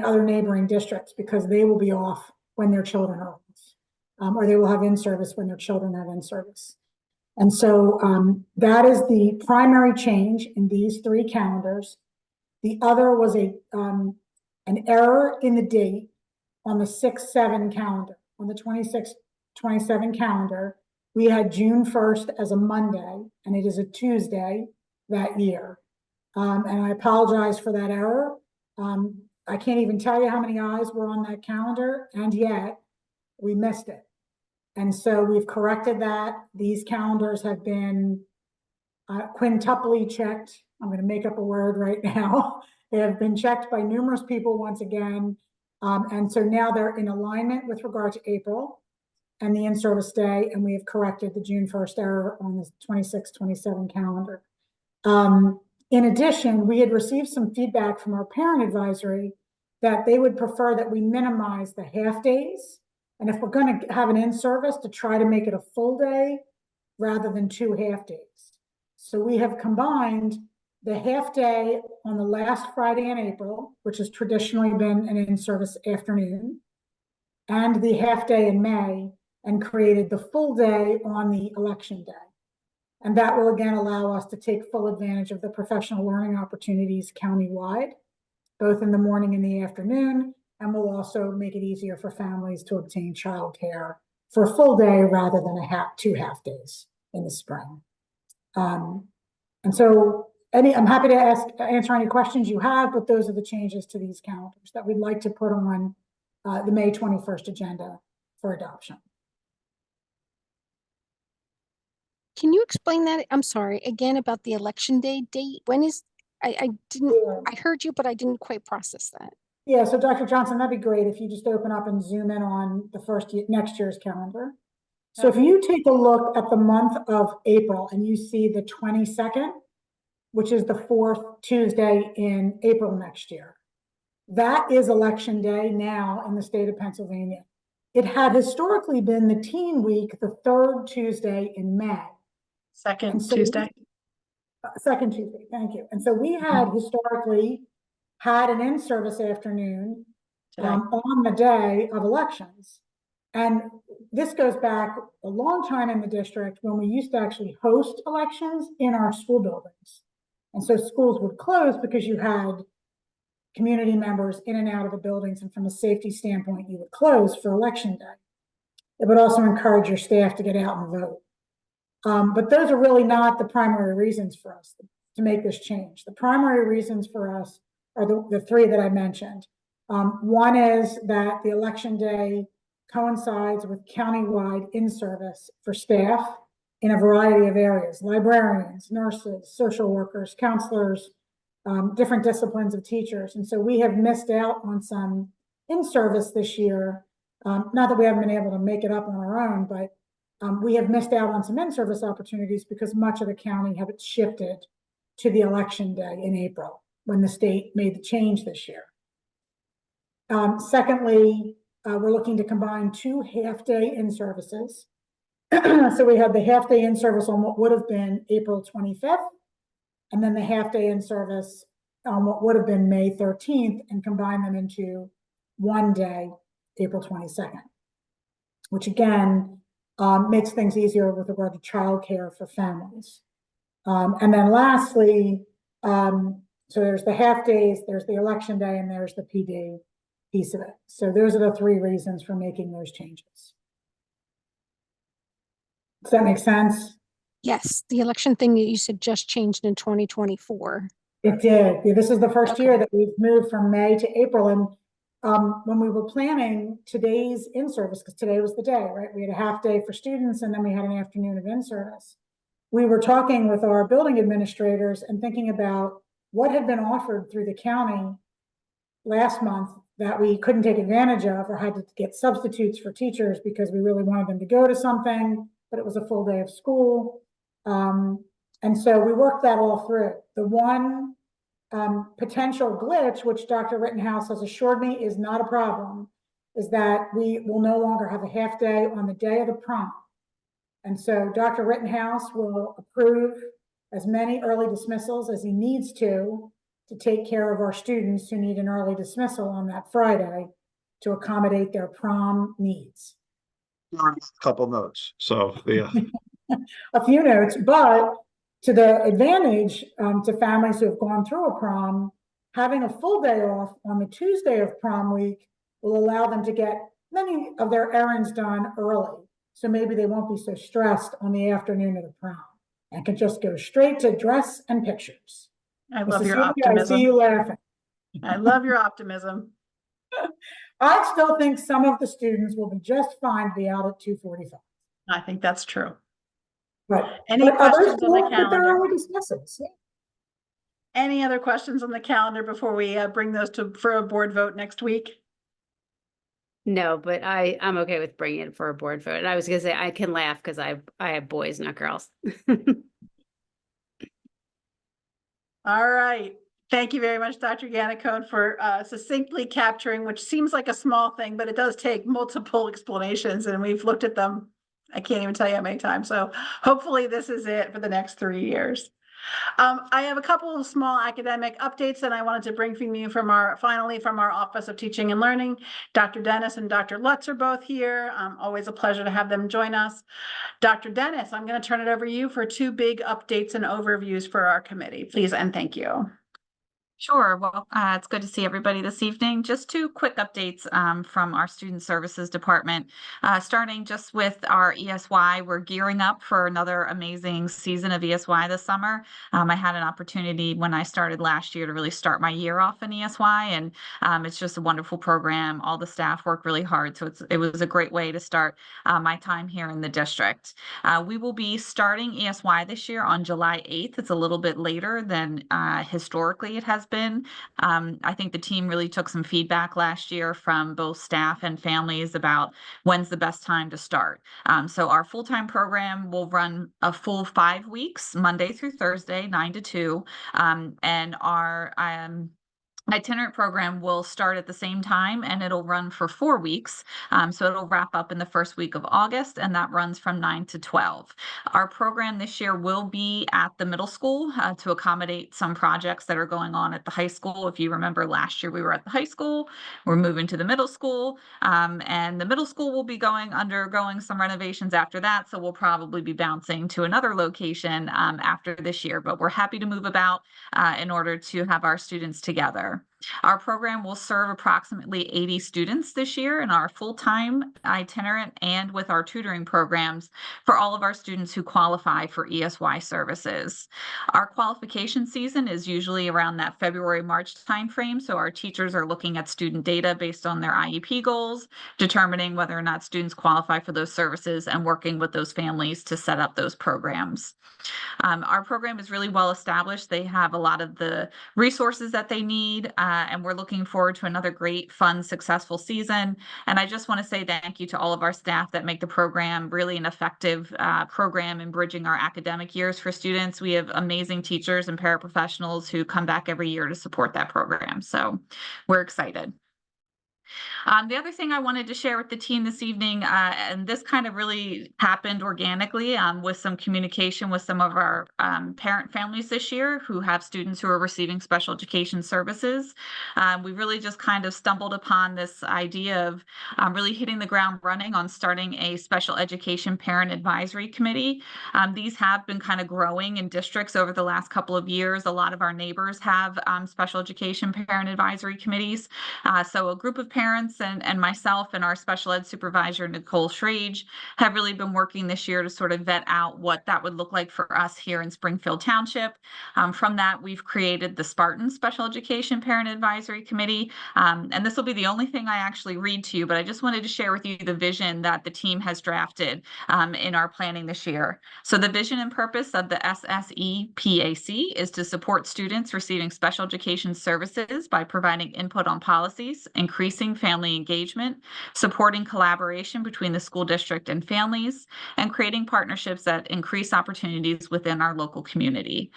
other neighboring districts, because they will be off when their children are off, or they will have in-service when their children have in-service. And so that is the primary change in these 3 calendars. The other was an error in the date on the 6-7 calendar. On the 26-27 calendar, we had June 1st as a Monday, and it is a Tuesday that year. And I apologize for that error. I can't even tell you how many eyes were on that calendar, and yet we missed it. And so we've corrected that. These calendars have been quintuply checked. I'm going to make up a word right now. They have been checked by numerous people once again. And so now they're in alignment with regard to April and the in-service day, and we have corrected the June 1st error on the 26-27 calendar. In addition, we had received some feedback from our parent advisory that they would prefer that we minimize the half days. And if we're going to have an in-service, to try to make it a full day rather than 2 half days. So we have combined the half day on the last Friday in April, which has traditionally been an in-service afternoon, and the half day in May, and created the full day on the election day. And that will again allow us to take full advantage of the professional learning opportunities countywide, both in the morning and the afternoon, and will also make it easier for families to obtain childcare for a full day rather than 2 half days in the spring. And so I'm happy to answer any questions you have, but those are the changes to these calendars that we'd like to put on the May 21st agenda for adoption. Can you explain that? I'm sorry, again, about the election day date? When is, I heard you, but I didn't quite process that. Yeah, so Dr. Johnson, that'd be great if you just open up and zoom in on the next year's calendar. So if you take a look at the month of April and you see the 22nd, which is the 4th Tuesday in April next year, that is election day now in the state of Pennsylvania. It had historically been the teen week, the 3rd Tuesday in May. Second Tuesday, thank you. And so we had historically had an in-service afternoon on the day of elections. And this goes back a long time in the district when we used to actually host elections in our school buildings. And so schools would close because you had community members in and out of the buildings. And from a safety standpoint, you would close for election day. It would also encourage your staff to get out and vote. But those are really not the primary reasons for us to make this change. The primary reasons for us are the 3 that I mentioned. One is that the election day coincides with countywide in-service for staff in a variety of areas: librarians, nurses, social workers, counselors, different disciplines of teachers. And so we have missed out on some in-service this year. Not that we haven't been able to make it up on our own, but we have missed out on some in-service opportunities because much of the county have shifted to the election day in April when the state made the change this year. Secondly, we're looking to combine 2 half-day in-services So we had the half-day in-service on what would have been April 25th, and then the half-day in-service on what would have been May 13th, and combine them into one day, April 22nd, which again makes things easier with regard to childcare for families. And then lastly, so there's the half days, there's the election day, and there's the PD piece of it. So those are the three reasons for making those changes. Does that make sense? Yes, the election thing that you said just changed in 2024. It did. Yeah, this is the first year Okay. that we've moved from May to April. And when we were planning today's in-service, because today was the day, right? We had a half day for students, and then we had an afternoon of in-service. We were talking with our building administrators and thinking about what had been offered through the county last month that we couldn't take advantage of, or had to get substitutes for teachers because we really wanted them to go to something, but it was a full day of school. And so we worked that all through. The one potential glitch, which Dr. Rittenhouse has assured me is not a problem, is that we will no longer have a half day on the day of the prom. And so Dr. Rittenhouse will approve as many early dismissals as he needs to take care of our students who need an early dismissal on that Friday to accommodate their prom needs. A couple notes. So yeah. A few notes, but to the advantage to families who have gone through a prom, having a full day off on the Tuesday of prom week will allow them to get many of their errands done early. So maybe they won't be so stressed on the afternoon of the prom and can just go straight to dress and pictures. I love Mrs. your Sylvia, I see you optimism. laughing. I love your optimism. I still think some of the students will be just fine to be out at 2:45. I think that's true. Right. Any But others questions on the will get their calendar? early dismissals. Any other questions on the calendar before we bring those for a board vote next week? No, but I'm okay with bringing it for a board vote. And I was gonna say, I can laugh because I have boys, not girls. All right. Thank you very much, Dr. Gannicone, for succinctly capturing, which seems like a small thing, but it does take multiple explanations, and we've looked at them. I can't even tell you how many times. So hopefully this is it for the next 3 years. I have a couple of small academic updates that I wanted to bring from you from our Office of Teaching and Learning. Dr. Dennis and Dr. Lutz are both here. Always a pleasure to have them join us. Dr. Dennis, I'm going to turn it over to you for 2 big updates and overviews for our committee, please, and thank you. Sure. Well, it's good to see everybody this evening. Just 2 quick updates from our Student Services Department. Starting just with our ESY, we're gearing up for another amazing season of ESY this summer. I had an opportunity when I started last year to really start my year off in ESY, and it's just a wonderful program. All the staff work really hard, so it was a great way to start my time here in the district. We will be starting ESY this year on July 8th. It's a little bit later than historically it has been. I think the team really took some feedback last year from both staff and families about when's the best time to start. So our full-time program will run a full 5 weeks, Monday through Thursday, 9 to 2. And our itinerant program will start at the same time, and it'll run for 4 weeks. So it'll wrap up in the first week of August, and that runs from 9 to 12. Our program this year will be at the middle school to accommodate some projects that are going on at the high school. If you remember, last year we were at the high school. We're moving to the middle school, and the middle school will be undergoing some renovations after that. So we'll probably be bouncing to another location after this year, but we're happy to move about in order to have our students together. Our program will serve approximately 80 students this year in our full-time, itinerant, and with our tutoring programs for all of our students who qualify for ESY services. Our qualification season is usually around that February-March timeframe, so our teachers are looking at student data based on their IEP goals, determining whether or not students qualify for those services, and working with those families to set up those programs. Our program is really well established. They have a lot of the resources that they need, and we're looking forward to another great, fun, successful season. And I just want to say thank you to all of our staff that make the program really an effective program in bridging our academic years for students. We have amazing teachers and paraprofessionals who come back every year to support that program. So we're excited. The other thing I wanted to share with the team this evening, and this kind of really happened organically with some communication with some of our parent families this year who have students who are receiving special education services. We really just kind of stumbled upon this idea of really hitting the ground running on starting a special education parent advisory committee. These have been kind of growing in districts over the last couple of years. A lot of our neighbors have special education parent advisory committees. So a group of parents and myself and our special ed supervisor, Nicole Schrage, have really been working this year to sort of vet out what that would look like for us here in Springfield Township. From that, we've created the Spartan Special Education Parent Advisory Committee. And this will be the only thing I actually read to you, but I just wanted to share with you the vision that the team has drafted in our planning this year. So the vision and purpose of the SSEPAC is to support students receiving special education services by providing input on policies, increasing family engagement, supporting collaboration between the school district and families, and creating partnerships that increase opportunities within our local community.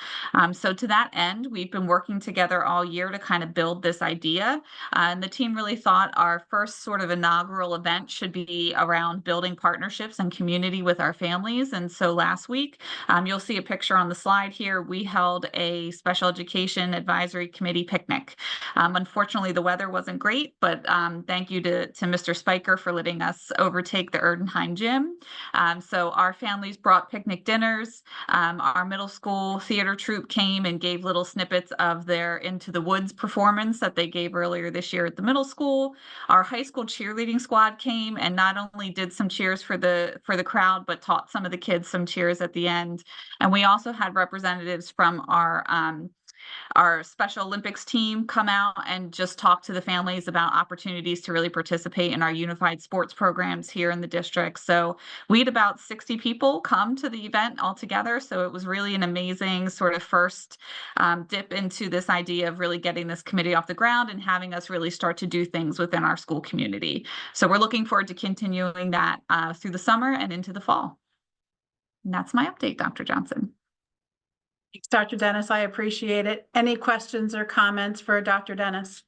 So to that end, we've been working together all year to kind of build this idea. And the team really thought our first sort of inaugural event should be around building partnerships and community with our families. And so last week, you'll see a picture on the slide here, we held a special education advisory committee picnic. Unfortunately, the weather wasn't great, but thank you to Mr. Spiker for letting us overtake the Erdenheim gym. So our families brought picnic dinners. Our middle school theater troupe came and gave little snippets of their Into the Woods performance that they gave earlier this year at the middle school. Our high school cheerleading squad came and not only did some cheers for the crowd, but taught some of the kids some cheers at the end. And we also had representatives from our Special Olympics team come out and just talk to the families about opportunities to really participate in our unified sports programs here in the district. So we had about 60 people come to the event altogether. So it was really an amazing sort of first dip into this idea of really getting this committee off the ground and having us really start to do things within our school community. So we're looking forward to continuing that through the summer and into the fall. And that's my update, Dr. Johnson. Thanks, Dr. Dennis. I appreciate it. Any questions or comments for Dr. Dennis?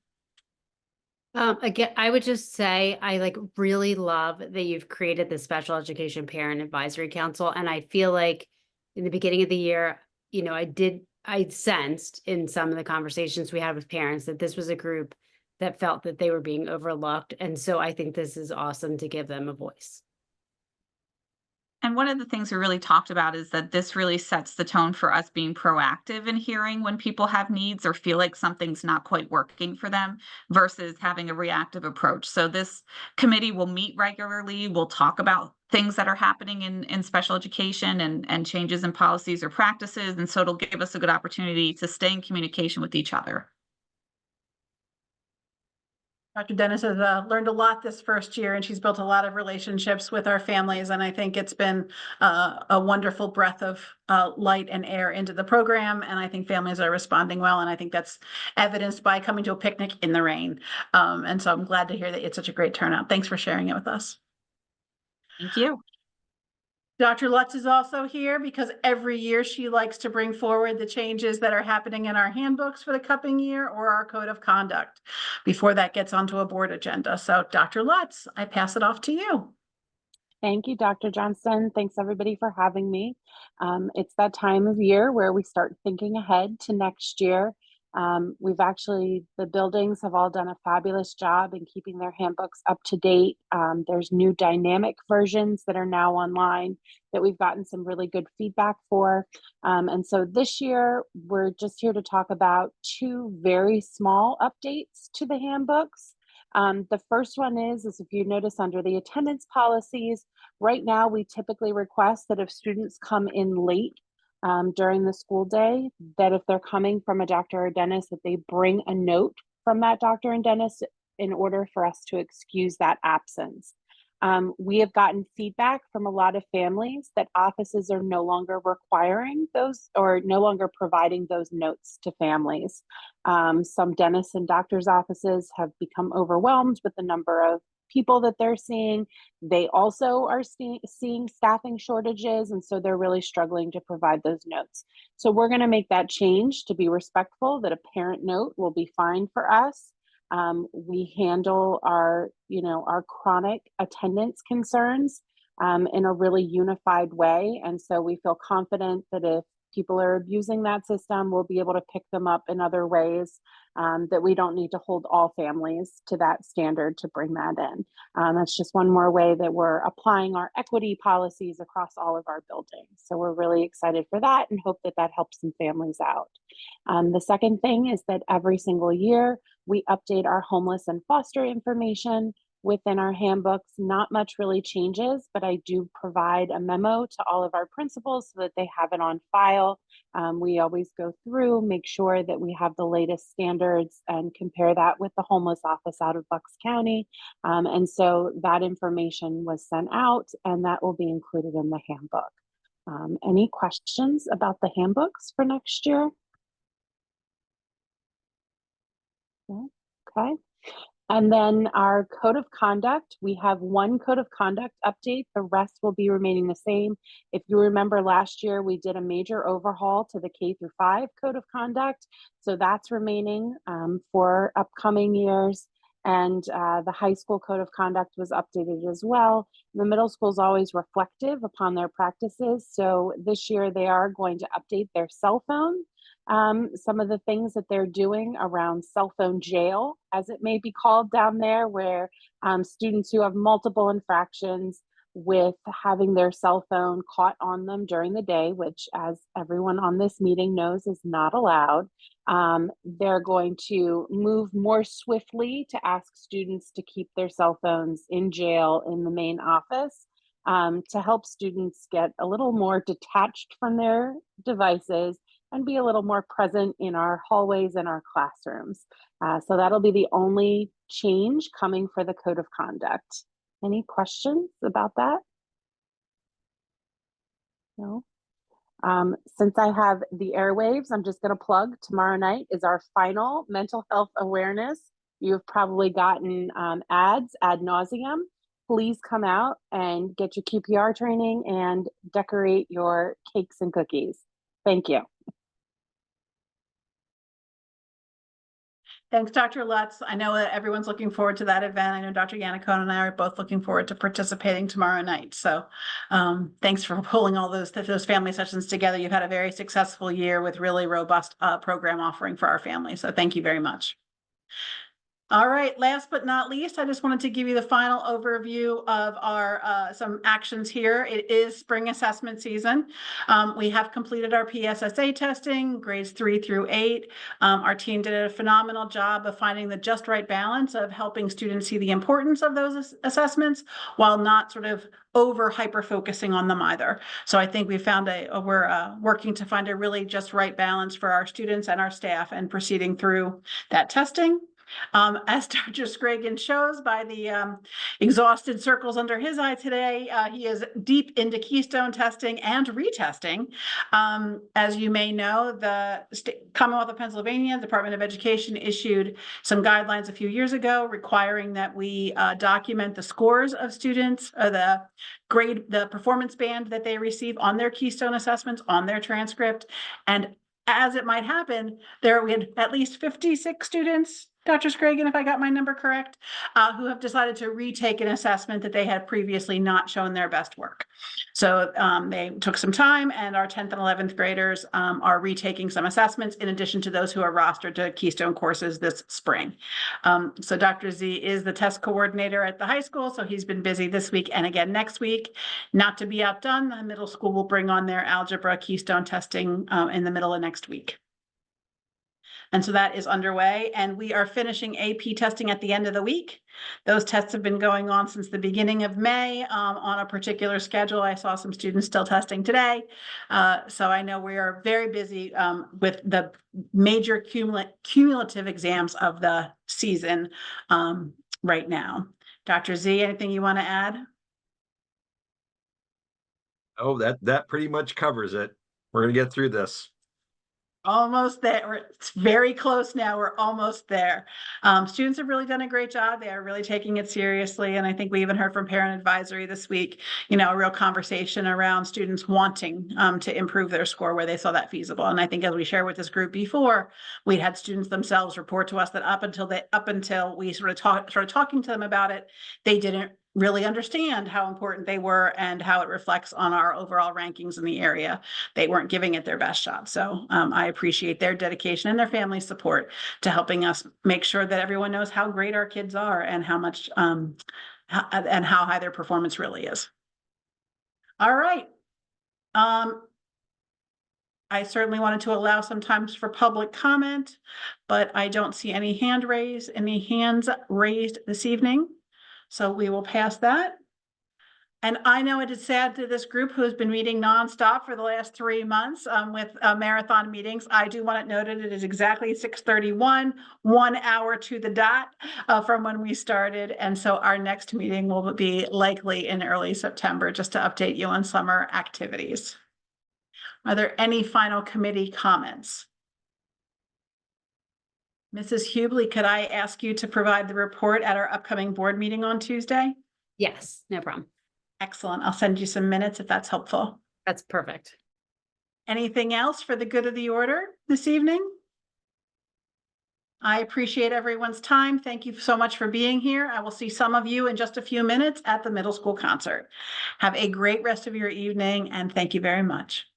Again, I would just say I really love that you've created the Special Education Parent Advisory Council. And I feel like in the beginning of the year, I sensed in some of the conversations we had with parents that this was a group that felt that they were being overlooked. And so I think this is awesome to give them a voice. And one of the things we really talked about is that this really sets the tone for us being proactive in hearing when people have needs or feel like something's not quite working for them versus having a reactive approach. So this committee will meet regularly. We'll talk about things that are happening in special education and changes in policies or practices. And so it'll give us a good opportunity to stay in communication with each other. Dr. Dennis has learned a lot this first year, and she's built a lot of relationships with our families. And I think it's been a wonderful breath of light and air into the program. And I think families are responding well. And I think that's evidenced by coming to a picnic in the rain. And so I'm glad to hear that it's such a great turnout. Thanks for sharing it with us. Thank you. Dr. Lutz is also here because every year she likes to bring forward the changes that are happening in our handbooks for the coming year or our code of conduct before that gets onto a board agenda. So Dr. Lutz, I pass it off to you. Thank you, Dr. Johnston. Thanks everybody for having me. It's that time of year where we start thinking ahead to next year. The buildings have all done a fabulous job in keeping their handbooks up to date. There's new dynamic versions that are now online that we've gotten some really good feedback for. And so this year, we're just here to talk about two very small updates to the handbooks. The first one is if you notice under the attendance policies, right now we typically request that if students come in late during the school day, that if they're coming from a doctor or dentist, that they bring a note from that doctor and dentist in order for us to excuse that absence. We have gotten feedback from a lot of families that offices are no longer requiring those or no longer providing those notes to families. Some dentists and doctors' offices have become overwhelmed with the number of people that they're seeing. They also are seeing staffing shortages, and so they're really struggling to provide those notes. So we're going to make that change to be respectful, that a parent note will be fine for us. We handle our, our chronic attendance concerns in a really unified way. And so we feel confident that if people are abusing that system, we'll be able to pick them up in other ways, that we don't need to hold all families to that standard to bring that in. That's just one more way that we're applying our equity policies across all of our buildings. So we're really excited for that and hope that that helps some families out. The second thing is that every single year we update our homeless and foster information within our handbooks. Not much really changes, but I do provide a memo to all of our principals so that they have it on file. We always go through, make sure that we have the latest standards and compare that with the homeless office out of Bucks County. And so that information was sent out and that will be included in the handbook. Any questions about the handbooks for next year? Okay. And then our code of conduct, we have one code of conduct update. The rest will be remaining the same. If you remember last year, we did a major overhaul to the K-5 code of conduct. So that's remaining for upcoming years. And the high school code of conduct was updated as well. The middle school is always reflective upon their practices. So this year they are going to update their cell phone. Some of the things that they're doing around cell phone jail, as it may be called down there, where students who have multiple infractions with having their cell phone caught on them during the day, which as everyone on this meeting knows is not allowed, they're going to move more swiftly to ask students to keep their cell phones in jail in the main office, to help students get a little more detached from their devices and be a little more present in our hallways and our classrooms. So that'll be the only change coming for the code of conduct. Any questions about that? No? Since I have the airwaves, I'm just gonna plug tomorrow night is our final mental health awareness. You've probably gotten ads ad nauseum. Please come out and get your QPR training and decorate your cakes and cookies. Thank you. Thanks, Dr. Lutz. I know that everyone's looking forward to that event. I know Dr. Yannicone and I are both looking forward to participating tomorrow night. So thanks for pulling all those family sessions together. You've had a very successful year with really robust program offering for our families. So thank you very much. All right, last but not least, I just wanted to give you the final overview of our some actions here. It is spring assessment season. We have completed our PSSA testing, grades 3 through 8. Our team did a phenomenal job of finding the just right balance of helping students see the importance of those assessments while not sort of over hyper focusing on them either. So I think we found we're working to find a really just right balance for our students and our staff and proceeding through that testing. As Dr. Scragen shows by the exhausted circles under his eye today, he is deep into Keystone testing and retesting. As you may know, the Commonwealth of Pennsylvania Department of Education issued some guidelines a few years ago requiring that we document the scores of students, the performance band that they receive on their Keystone assessments, on their transcript. And as it might happen, we had at least 56 students, Dr. Scragen, if I got my number correct, who have decided to retake an assessment that they had previously not shown their best work. So they took some time, and our 10th and 11th graders are retaking some assessments in addition to those who are rostered to Keystone courses this spring. So Dr. Z is the test coordinator at the high school, so he's been busy this week and again next week. Not to be outdone, the middle school will bring on their algebra Keystone testing in the middle of next week. And so that is underway, and we are finishing AP testing at the end of the week. Those tests have been going on since the beginning of May on a particular schedule. I saw some students still testing today. So I know we are very busy with the major cumulative exams of the season right now. Dr. Z, anything you want to add? Oh, that pretty much covers it. We're going to get through this. Almost there. It's very close now. We're almost there. Students have really done a great job. They are really taking it seriously. And I think we even heard from parent advisory this week, a real conversation around students wanting to improve their score where they saw that feasible. And I think as we shared with this group before, we had students themselves report to us that up until we started talking to them about it, they didn't really understand how important they were and how it reflects on our overall rankings in the area. They weren't giving it their best shot. So I appreciate their dedication and their family support to helping us make sure that everyone knows how great our kids are and how much and how high their performance really is. All right. I certainly wanted to allow some time for public comment, but I don't see any hands raised this evening. So we will pass that. And I know it is sad to this group who's been meeting nonstop for the last 3 months with marathon meetings. I do want it noted, it is exactly 6:31, 1 hour to the dot from when we started. And so our next meeting will be likely in early September, just to update you on summer activities. Are there any final committee comments? Mrs. Hubley, could I ask you to provide the report at our upcoming board meeting on Tuesday? Yes, no problem. Excellent. I'll send you some minutes if that's helpful. That's perfect. Anything else for the good of the order this evening? I appreciate everyone's time. Thank you so much for being here. I will see some of you in just a few minutes at the middle school concert. Have a great rest of your evening, and thank you very much.